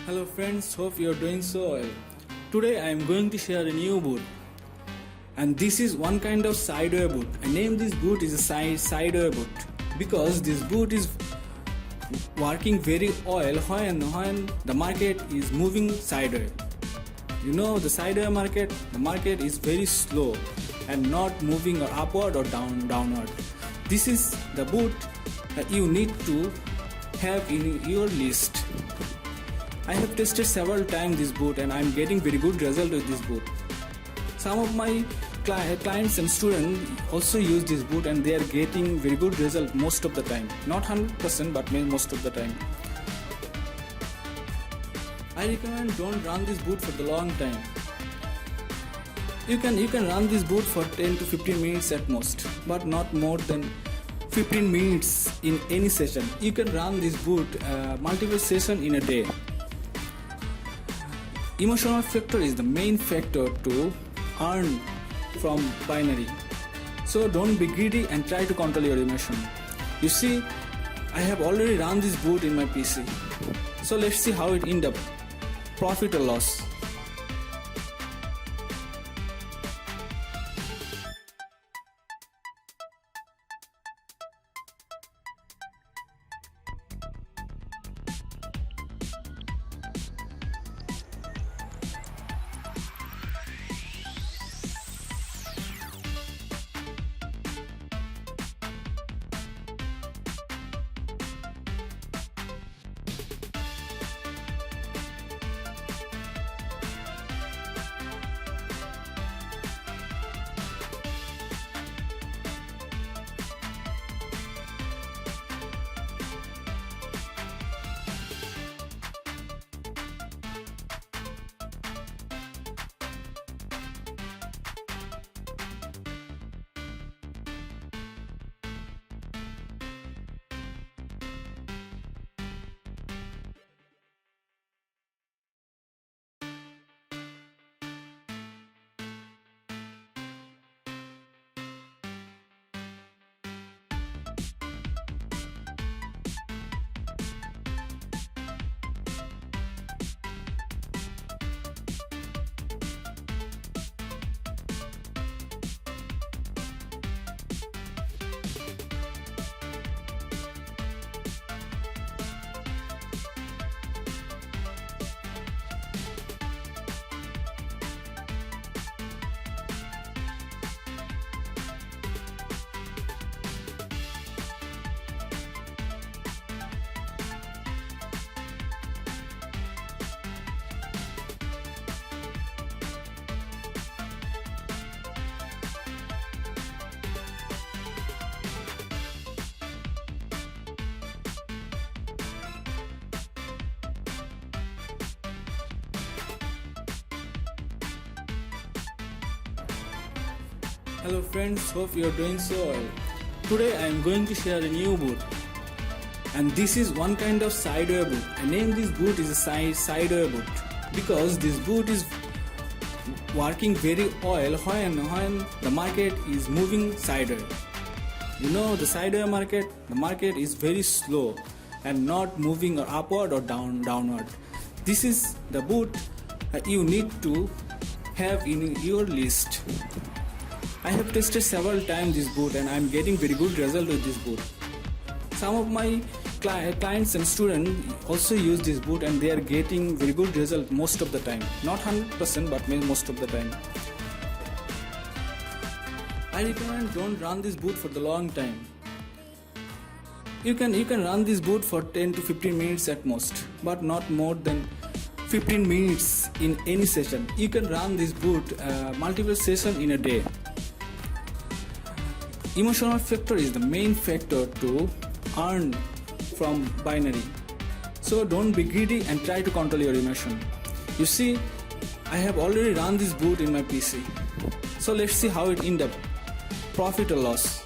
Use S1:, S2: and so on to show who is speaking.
S1: Hello friends, hope you are doing so well. Today I am going to share a new boot, and this is one kind of sideway boot. I name this boot is a sideway boot because this boot is working very well when the market is moving sideways. You know the sideway market, the market is very slow and not moving or upward or downward. This is the boot that you need to have in your list. I have tested several times this boot and I am getting very good result with this boot. Some of my clients and students also use this boot and they are getting very good result most of the time. Not 100% but most of the time. I recommend don't run this boot for the long time. You can run this boot for 10 to 15 minutes at most, but not more than 15 minutes in any session. You can run this boot multiple sessions in a day. Emotional factor is the main factor to earn from binary. So don't be greedy and try to control your emotion. You see, I have already run this boot in my PC. So let's see how it end up. Profit or loss. Hello friends, hope you are doing so well. Today I am going to share a new boot, and this is one kind of sideway boot. I name this boot is a sideway boot because this boot is working very well when the market is moving sideways. You know the sideway market, the market is very slow and not moving or upward or downward. This is the boot that you need to have in your list. I have tested several times this boot and I am getting very good result with this boot. Some of my clients and students also use this boot and they are getting very good result most of the time. Not 100% but most of the time. I recommend don't run this boot for the long time. You can run this boot for 10 to 15 minutes at most, but not more than 15 minutes in any session. You can run this boot multiple sessions in a day. Emotional factor is the main factor to earn from binary. So don't be greedy and try to control your emotion. You see, I have already run this boot in my PC. So let's see how it end up. Profit or loss.